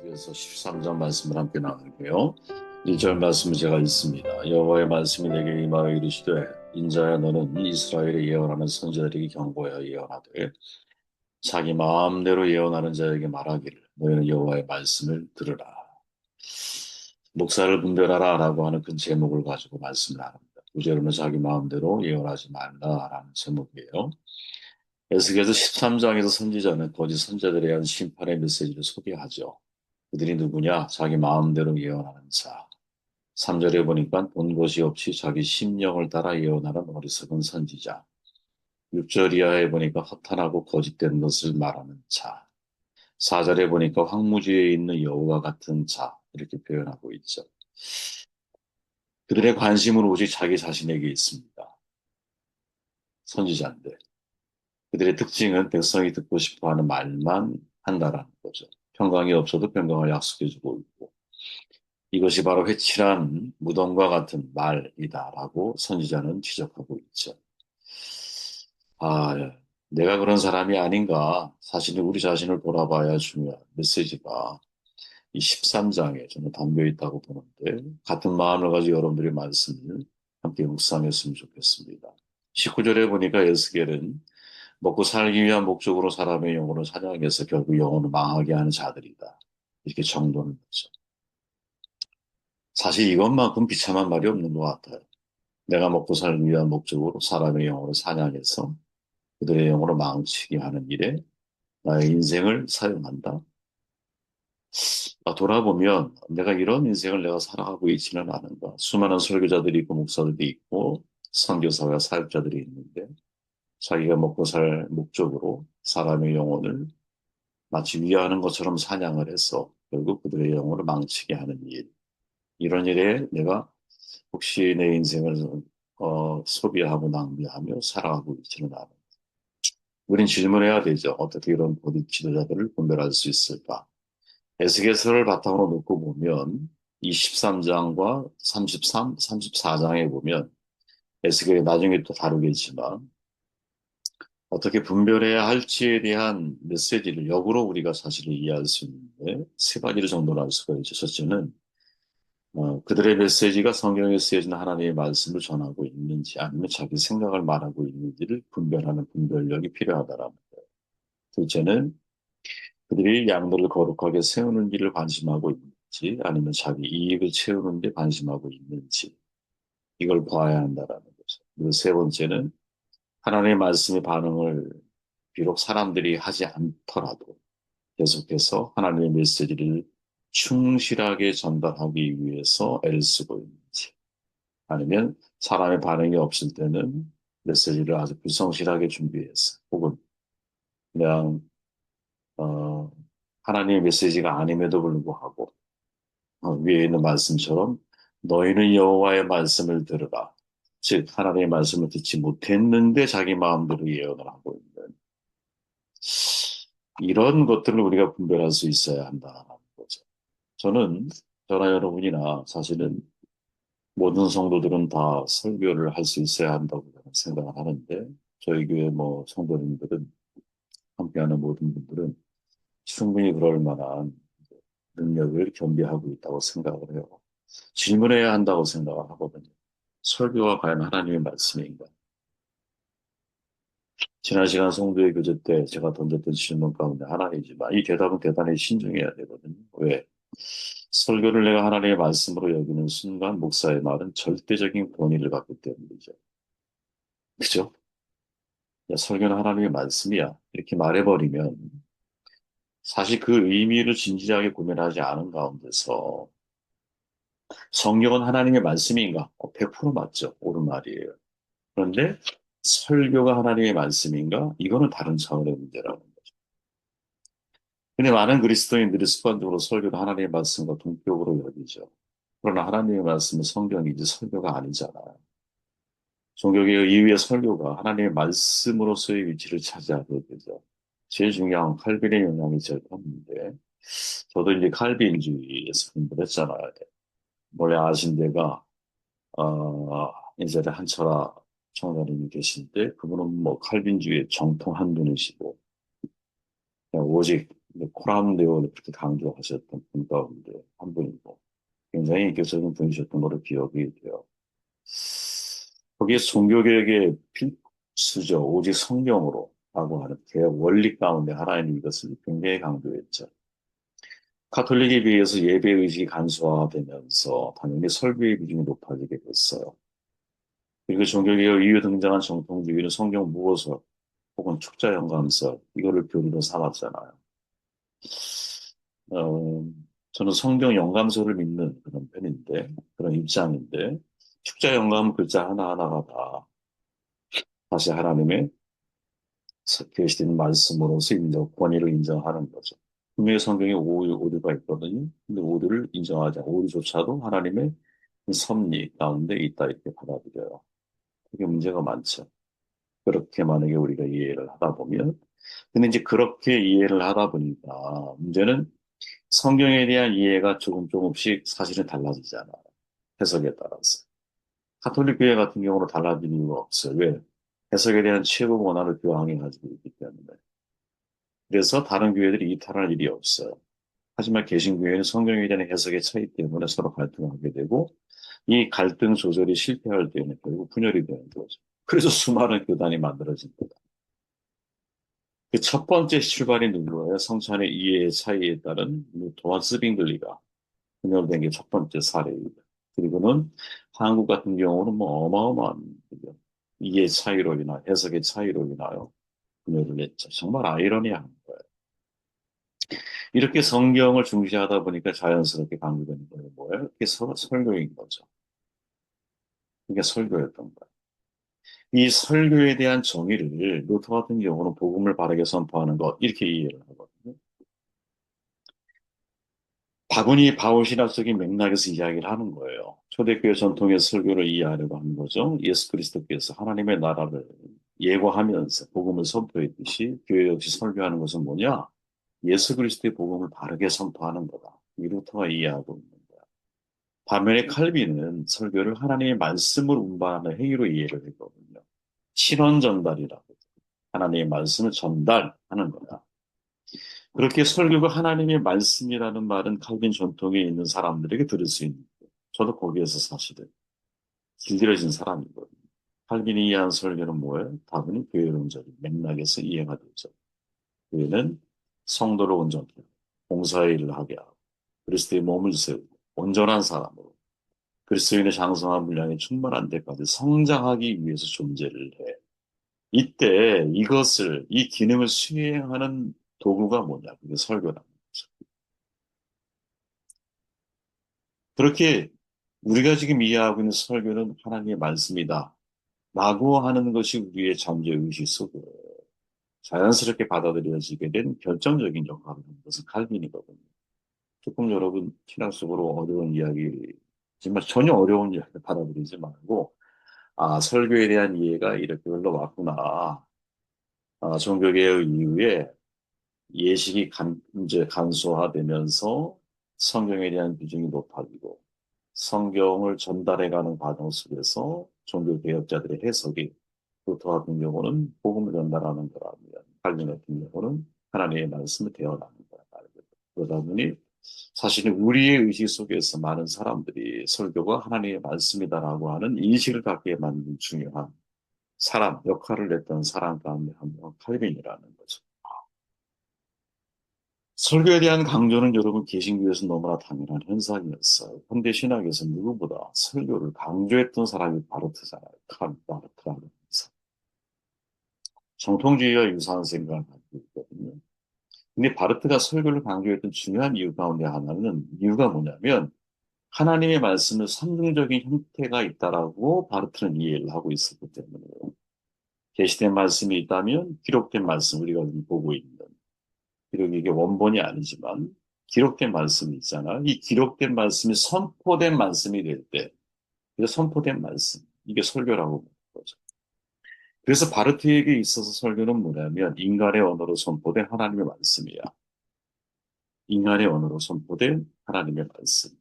에스겔서 13장 말씀을 함께 나누고요. 1절 말씀을 제가 읽습니다. 여호와의 말씀이 내게 임하여 이르시되 인자야 너는 이스라엘의 예언하는 선지자들에게 경고하여 예언하되 자기 마음대로 예언하는 자에게 말하기를 너희는 여호와의 말씀을 들으라. 목사를 분별하라 라고 하는 그 제목을 가지고 말씀을 합니다. 9절은 자기 마음대로 예언하지 말라라는 제목이에요. 에스겔서 13장에서 선지자는 거짓 선지자들에 대한 심판의 메시지를 소개하죠. 그들이 누구냐? 자기 마음대로 예언하는 자. 3절에 보니까 본 것이 없이 자기 심령을 따라 예언하는 어리석은 선지자. 6절 이하에 보니까 허탄하고 거짓된 것을 말하는 자. 4절에 보니까 황무지에 있는 여우와 같은 자. 이렇게 표현하고 있죠. 그들의 관심은 오직 자기 자신에게 있습니다. 선지자인데. 그들의 특징은 백성이 듣고 싶어 하는 말만 한다라는 거죠. 평강이 없어도 평강을 약속해주고 있고. 이것이 바로 회칠한 무덤과 같은 말이다라고 선지자는 지적하고 있죠. 아, 내가 그런 사람이 아닌가. 사실은 우리 자신을 돌아봐야 중요한 메시지가 이 13장에 저는 담겨 있다고 보는데, 같은 마음을 가지고 여러분들이 말씀을 함께 묵상했으면 좋겠습니다. 19절에 보니까 에스겔은 먹고 살기 위한 목적으로 사람의 영혼을 사냥해서 결국 영혼을 망하게 하는 자들이다. 이렇게 정도는 거죠. 사실 이것만큼 비참한 말이 없는 것 같아요. 내가 먹고 살기 위한 목적으로 사람의 영혼을 사냥해서 그들의 영혼을 망치게 하는 일에 나의 인생을 사용한다. 돌아보면 내가 이런 인생을 내가 살아가고 있지는 않은가. 수많은 설교자들이 있고 목사들이 있고 선교사와 사역자들이 있는데 자기가 먹고 살 목적으로 사람의 영혼을 마치 위하는 것처럼 사냥을 해서 결국 그들의 영혼을 망치게 하는 일. 이런 일에 내가 혹시 내 인생을 소비하고 낭비하며 살아가고 있지는 않은가. 우린 질문해야 되죠. 어떻게 이런 고립 지도자들을 분별할 수 있을까? 에스겔서를 바탕으로 놓고 보면 이 13장과 33, 34장에 보면 에스겔이 나중에 또 다루겠지만 어떻게 분별해야 할지에 대한 메시지를 역으로 우리가 사실을 이해할 수 있는데 세 가지를 정도로 알 수가 있죠. 첫째는 그들의 메시지가 성경에 쓰여진 하나님의 말씀을 전하고 있는지 아니면 자기 생각을 말하고 있는지를 분별하는 분별력이 필요하다라는 거예요. 둘째는 그들이 양들을 거룩하게 세우는 일을 관심하고 있는지 아니면 자기 이익을 채우는 데 관심하고 있는지 이걸 봐야 한다라는 거죠. 그리고 세 번째는 하나님의 말씀의 반응을 비록 사람들이 하지 않더라도 계속해서 하나님의 메시지를 충실하게 전달하기 위해서 애를 쓰고 있는지 아니면 사람의 반응이 없을 때는 메시지를 아주 불성실하게 준비해서 혹은 그냥 어, 하나님의 메시지가 아님에도 불구하고 위에 있는 말씀처럼 너희는 여호와의 말씀을 들으라. 즉 하나님의 말씀을 듣지 못했는데 자기 마음대로 예언을 하고 있는 이런 것들을 우리가 분별할 수 있어야 한다는 거죠. 저는 저나 여러분이나 사실은 모든 성도들은 다 설교를 할 수 있어야 한다고 저는 생각을 하는데 저희 교회 뭐 성도님들은 함께하는 모든 분들은 충분히 그럴 만한 능력을 겸비하고 있다고 생각을 해요. 질문해야 한다고 생각을 하거든요. 설교가 과연 하나님의 말씀인가? 지난 시간 성도의 교제 때 제가 던졌던 질문 가운데 하나이지만 이 대답은 대단히 신중해야 되거든요. 왜? 설교를 내가 하나님의 말씀으로 여기는 순간 목사의 말은 절대적인 권위를 갖기 때문이죠. 그죠? 야, 설교는 하나님의 말씀이야. 이렇게 말해버리면 사실 그 의미를 진지하게 고민하지 않은 가운데서 성경은 하나님의 말씀인가? 100% 맞죠. 옳은 말이에요. 그런데 설교가 하나님의 말씀인가? 이거는 다른 차원의 문제라는 거죠. 근데 많은 그리스도인들이 습관적으로 설교를 하나님의 말씀과 동격으로 여기죠. 그러나 하나님의 말씀은 성경이지 설교가 아니잖아요. 종교개혁 이후의 설교가 하나님의 말씀으로서의 위치를 차지하게 되죠. 제일 중요한 건 칼빈의 영향이 제일 컸는데, 저도 이제 칼빈주의에서 공부를 했잖아요. 원래 아신 데가, 예전에 한철아 총장님이 계신데, 그분은 뭐 칼빈주의의 정통 한 분이시고, 그냥 오직 코람 내용을 그렇게 강조하셨던 분 가운데 한 분이고 굉장히 인격적인 분이셨던 걸로 기억이 돼요. 거기에 종교개혁의 필수죠. 오직 성경으로 라고 하는 개혁 원리 가운데 하나는 이것을 굉장히 강조했죠. 카톨릭에 비해서 예배 의식이 간소화되면서 당연히 설교의 비중이 높아지게 됐어요. 그리고 종교개혁 이후 등장한 정통주의는 성경 무호설 혹은 축자연감설 이거를 교리로 삼았잖아요. 어, 저는 성경 영감서를 믿는 그런 편인데 그런 입장인데 축자연감 글자 하나하나가 다 다시 하나님의 계시된 말씀으로서 권위를 인정하는 거죠. 분명히 성경에 오류가 있거든요. 근데 오류를 인정하지 않고 오류조차도 하나님의 섭리 가운데 있다 이렇게 받아들여요. 그게 문제가 많죠. 그렇게 만약에 우리가 이해를 하다 보면 근데 이제 그렇게 이해를 하다 보니까 문제는 성경에 대한 이해가 조금씩 사실은 달라지잖아요. 해석에 따라서. 가톨릭 교회 같은 경우는 달라질 이유가 없어요. 왜? 해석에 대한 최고 권한을 교황이 가지고 있기 때문에. 그래서 다른 교회들이 이탈할 일이 없어요. 하지만 개신교회는 성경에 대한 해석의 차이 때문에 서로 갈등하게 되고 이 갈등 조절이 실패할 때는 결국 분열이 되는 거죠. 그래서 수많은 교단이 만들어진 거다. 그 첫 번째 출발이 누구예요? 성찬의 이해의 차이에 따른 도마스 빙글리가 분열된 게 첫 번째 사례입니다. 그리고는 한국 같은 경우는 뭐 어마어마한 그죠? 이해 차이로 인하 해석의 차이로 인하여 분열을 냈죠. 정말 아이러니한 거예요. 이렇게 성경을 중시하다 보니까 자연스럽게 강조되는 거예요. 뭐예요? 그게 설교인 거죠. 그게 설교였던 거예요. 이 설교에 대한 정의를 루터 같은 경우는 복음을 바르게 선포하는 것 이렇게 이해를 하거든요. 다분히 바울 신학적인 맥락에서 이야기를 하는 거예요. 초대교회 전통의 설교를 이해하려고 하는 거죠. 예수 그리스도께서 하나님의 나라를 예고하면서 복음을 선포했듯이 교회 역시 설교하는 것은 뭐냐? 예수 그리스도의 복음을 바르게 선포하는 거다. 이 루터가 이해하고 있는 거야. 반면에 칼빈은 설교를 하나님의 말씀을 운반하는 행위로 이해를 했거든요. 신원 전달이라고. 하나님의 말씀을 전달하는 거야. 그렇게 설교가 하나님의 말씀이라는 말은 칼빈 전통에 있는 사람들에게 들을 수 있는 거예요. 저도 거기에서 사실은 길들여진 사람이거든요. 칼빈이 이해한 설교는 뭐예요? 다분히 교회론적인 맥락에서 이해가 되죠. 교회는 성도를 온전케 하고 봉사의 일을 하게 하고 그리스도의 몸을 세우고 온전한 사람으로 그리스도인의 장성한 분량이 충만한 데까지 성장하기 위해서 존재를 해. 이때 이 기능을 수행하는 도구가 뭐냐? 그게 설교라는 거죠. 그렇게 우리가 지금 이해하고 있는 설교는 하나님의 말씀이다. 라고 하는 것이 우리의 잠재의식 속에 자연스럽게 받아들여지게 된 결정적인 역할을 하는 것은 칼빈이거든요. 조금 여러분 신앙 속으로 어려운 이야기지만 전혀 어려운 이야기 받아들이지 말고 아, 설교에 대한 이해가 이렇게 흘러왔구나. 아, 종교개혁 이후에 예식이 이제 간소화되면서 성경에 대한 비중이 높아지고 성경을 전달해가는 과정 속에서 종교개혁자들의 해석이 루터 같은 경우는 복음을 전달하는 거라면 칼빈 같은 경우는 하나님의 말씀을 대언하는 거라 말이죠. 그러다 보니 사실은 우리의 의식 속에서 많은 사람들이 설교가 하나님의 말씀이다라고 하는 인식을 갖게 만든 중요한 사람, 역할을 했던 사람 가운데 한 명은 칼빈이라는 거죠. 설교에 대한 강조는 여러분 개신교에서 너무나 당연한 현상이었어요. 현대 신학에서 누구보다 설교를 강조했던 사람이 바르트잖아요. 바르트라는 사람. 정통주의와 유사한 생각을 가지고 있거든요. 근데 바르트가 설교를 강조했던 중요한 이유 가운데 하나는 이유가 뭐냐면 하나님의 말씀은 상징적인 형태가 있다라고 바르트는 이해를 하고 있었기 때문에요. 계시된 말씀이 있다면 기록된 말씀 우리가 지금 보고 있는 비록 이게 원본이 아니지만 기록된 말씀이 있잖아. 이 기록된 말씀이 선포된 말씀이 될 때, 이게 선포된 말씀, 이게 설교라고 보는 거죠. 그래서 바르트에게 있어서 설교는 뭐냐면 인간의 언어로 선포된 하나님의 말씀이야. 인간의 언어로 선포된 하나님의 말씀.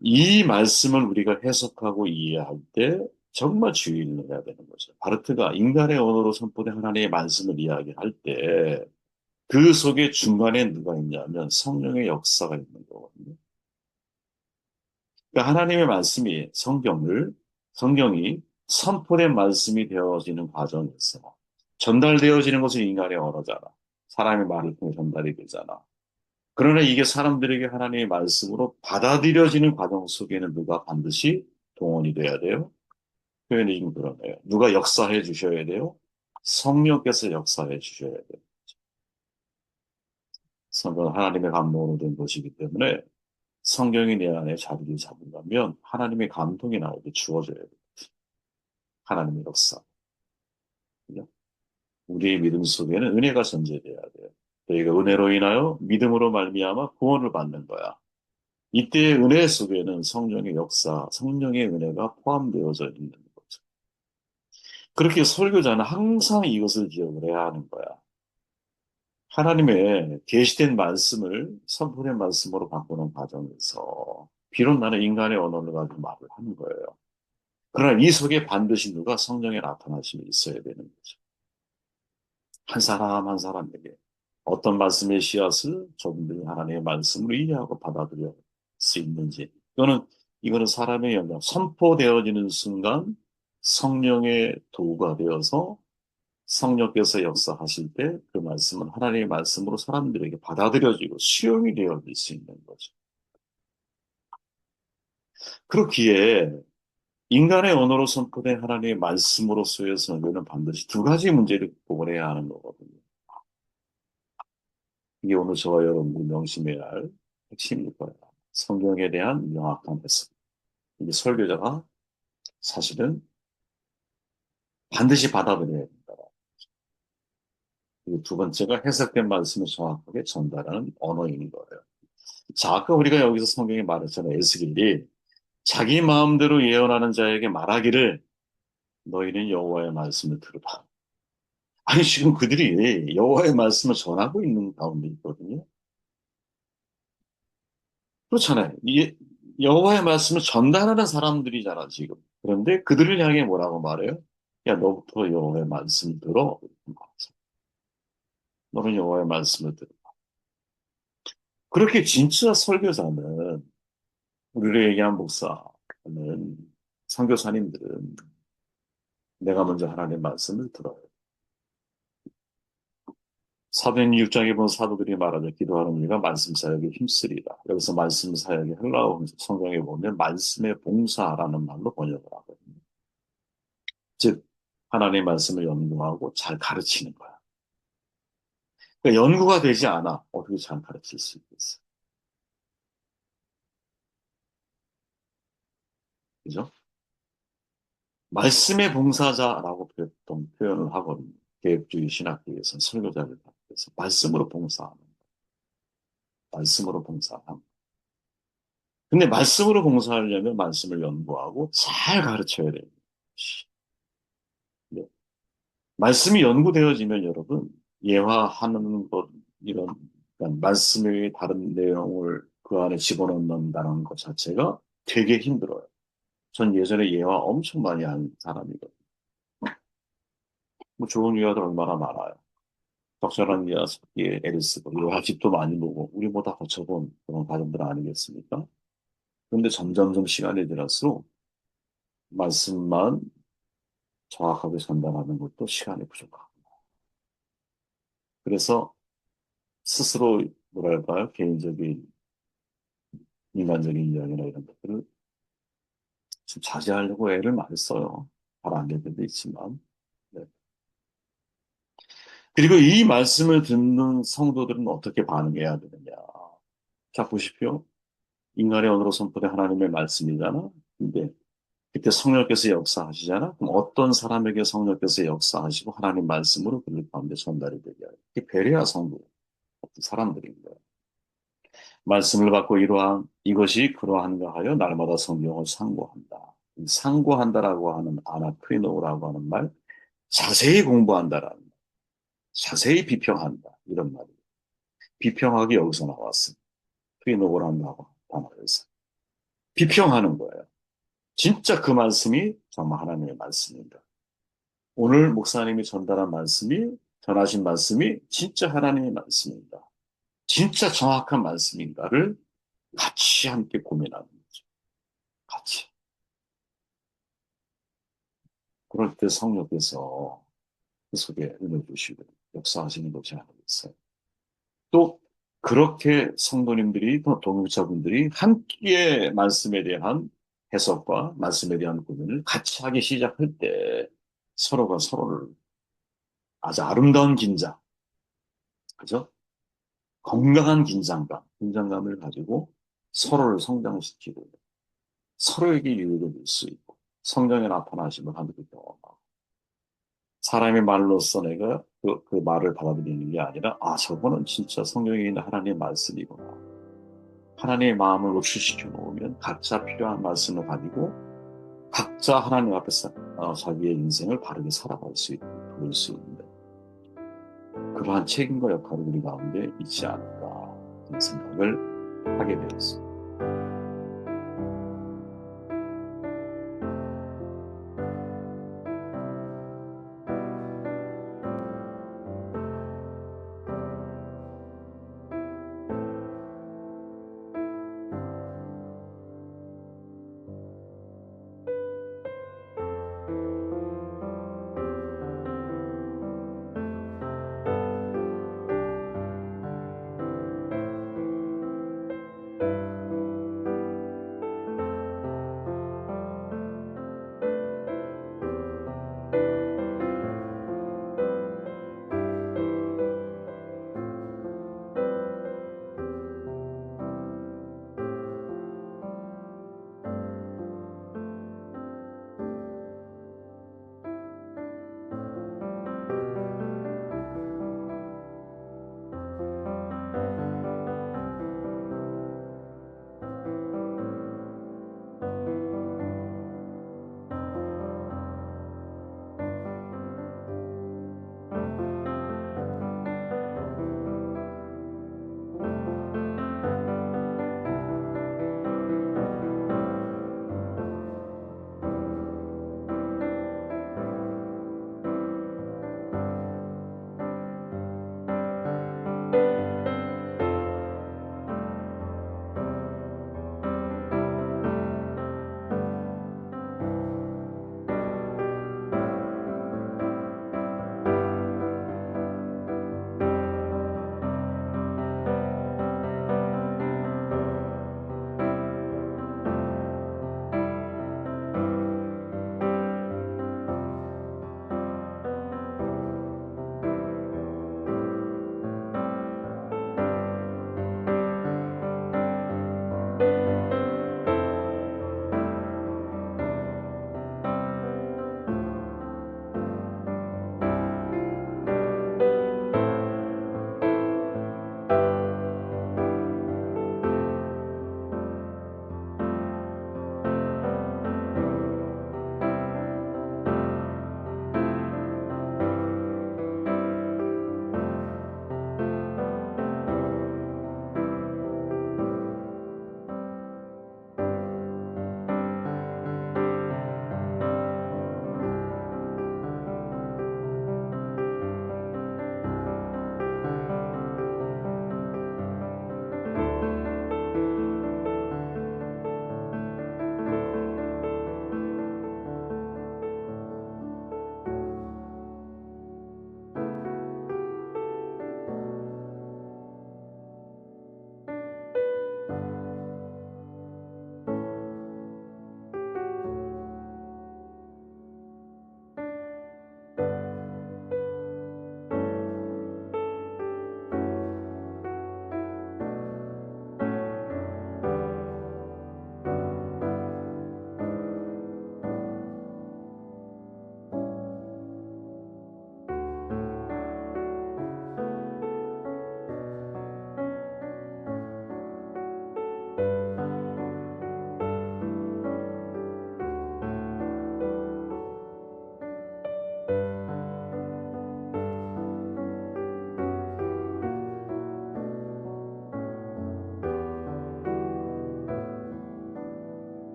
이 말씀을 우리가 해석하고 이해할 때 정말 주의를 해야 되는 거죠. 바르트가 인간의 언어로 선포된 하나님의 말씀을 이야기할 때 그 속에 중간에 누가 있냐면 성령의 역사가 있는 거거든요. 그러니까 하나님의 말씀이 성경이 선포된 말씀이 되어지는 과정에서 전달되어지는 것은 인간의 언어잖아. 사람의 말을 통해 전달이 되잖아. 그러나 이게 사람들에게 하나님의 말씀으로 받아들여지는 과정 속에는 누가 반드시 동원이 돼야 돼요? 표현이 좀 그러네요. 누가 역사해 주셔야 돼요? 성령께서 역사해 주셔야 돼요. 성경은 하나님의 감동으로 된 것이기 때문에 성경이 내 안에 자리를 잡으려면 하나님의 감동이 나에게 주어져야 돼요. 하나님의 역사. 그죠? 우리의 믿음 속에는 은혜가 전제돼야 돼요. 저희가 은혜로 인하여 믿음으로 말미암아 구원을 받는 거야. 이때의 은혜 속에는 성령의 역사, 성령의 은혜가 포함되어져 있는 거죠. 그렇게 설교자는 항상 이것을 기억을 해야 하는 거야. 하나님의 계시된 말씀을 선포된 말씀으로 바꾸는 과정에서 비록 나는 인간의 언어를 가지고 말을 하는 거예요. 그러나 이 속에 반드시 누가 성령의 나타나심이 있어야 되는 거죠. 한 사람 한 사람에게 어떤 말씀의 씨앗을 저분들이 하나님의 말씀으로 이해하고 받아들일 수 있는지. 이거는 사람의 영역, 선포되어지는 순간 성령의 도구가 되어서 성령께서 역사하실 때 그 말씀은 하나님의 말씀으로 사람들에게 받아들여지고 수용이 되어질 수 있는 거죠. 그렇기에 인간의 언어로 선포된 하나님의 말씀으로서의 설교는 반드시 두 가지 문제를 복원해야 하는 거거든요. 이게 오늘 저와 여러분이 명심해야 할 핵심일 거예요. 성경에 대한 명확한 해석. 이게 설교자가 사실은 반드시 받아들여야 된다. 그리고 두 번째가 해석된 말씀을 정확하게 전달하는 언어인 거예요. 자, 아까 우리가 여기서 성경에 말했잖아요. 에스겔이 자기 마음대로 예언하는 자에게 말하기를 너희는 여호와의 말씀을 들으라. 아니 지금 그들이 여호와의 말씀을 전하고 있는 가운데 있거든요. 그렇잖아요. 여호와의 말씀을 전달하는 사람들이잖아 지금. 그런데 그들을 향해 뭐라고 말해요? 야 너부터 여호와의 말씀을 들어. 너는 여호와의 말씀을 들어. 그렇게 진짜 설교자는 우리를 얘기한 목사는 선교사님들은 내가 먼저 하나님의 말씀을 들어요. 사도행 6장에 보면 사도들이 말하죠. 기도하는 이가 말씀 사역에 힘쓰리라. 여기서 말씀 사역의 헬라어 성경에 보면 말씀의 봉사라는 말로 번역을 하거든요. 즉 하나님의 말씀을 연구하고 잘 가르치는 거야. 그러니까 연구가 되지 않아. 어떻게 잘 가르칠 수 있겠어? 그죠? 말씀의 봉사자라고 보통 표현을 하거든요. 개혁주의 신학교에서는 설교자를 가르쳐서 말씀으로 봉사하는 거예요. 말씀으로 봉사하는 근데 말씀으로 봉사하려면 말씀을 연구하고 잘 가르쳐야 돼요. 네. 말씀이 연구되어지면 여러분, 예화하는 것, 이런, 그러니까 말씀의 다른 내용을 그 안에 집어넣는다는 것 자체가 되게 힘들어요. 전 예전에 예화 엄청 많이 한 사람이거든요. 뭐 좋은 예화들 얼마나 많아요. 적절한 예화 찾기에 애를 쓰고, 예화집도 많이 보고, 우리 뭐 다 거쳐본 그런 과정들 아니겠습니까? 그런데 점점점 시간이 지날수록 말씀만 정확하게 전달하는 것도 시간이 부족하고. 그래서 스스로 뭐랄까요? 개인적인 인간적인 이야기나 이런 것들을 좀 자제하려고 애를 많이 써요. 잘 안 될 때도 있지만. 네. 그리고 이 말씀을 듣는 성도들은 어떻게 반응해야 되느냐. 자, 보십시오. 인간의 언어로 선포된 하나님의 말씀이잖아. 근데 그때 성령께서 역사하시잖아. 그럼 어떤 사람에게 성령께서 역사하시고 하나님 말씀으로 그들 가운데 전달이 되게 해요. 이게 베레아 성도 같은 사람들인 거예요. 말씀을 받고 이것이 그러한가 하여 날마다 성경을 상고한다. 이 상고한다라고 하는 아나크리노라고 하는 말, 자세히 공부한다라는 말, 자세히 비평한다 이런 말이에요. 비평하기 여기서 나왔습니다. 크리노고란다고 단어에서 비평하는 거예요. 진짜 그 말씀이 정말 하나님의 말씀입니다. 오늘 목사님이 전달한 말씀이 전하신 말씀이 진짜 하나님의 말씀인가, 진짜 정확한 말씀인가를 같이 함께 고민하는 거죠. 같이. 그럴 때 성령께서 그 속에 은혜 주시고 역사하시는 것이 아니겠어요. 또 그렇게 성도님들이 또 동역자분들이 함께 말씀에 대한 해석과 말씀에 대한 고민을 같이 하기 시작할 때 서로가 서로를 아주 아름다운 긴장, 그죠? 건강한 긴장감을 가지고 서로를 성장시키고 서로에게 유익을 줄 수 있고 성령의 나타나심을 하늘이 경험하고 사람의 말로써 내가 그 말을 받아들이는 게 아니라 아 저거는 진짜 성경에 있는 하나님의 말씀이구나. 하나님의 마음을 노출시켜 놓으면 각자 필요한 말씀을 가지고 각자 하나님 앞에서 자기의 인생을 바르게 살아갈 수 있고 그럴 수 있는데 그러한 책임과 역할을 우리 가운데 있지 않을까 그런 생각을 하게 되었습니다.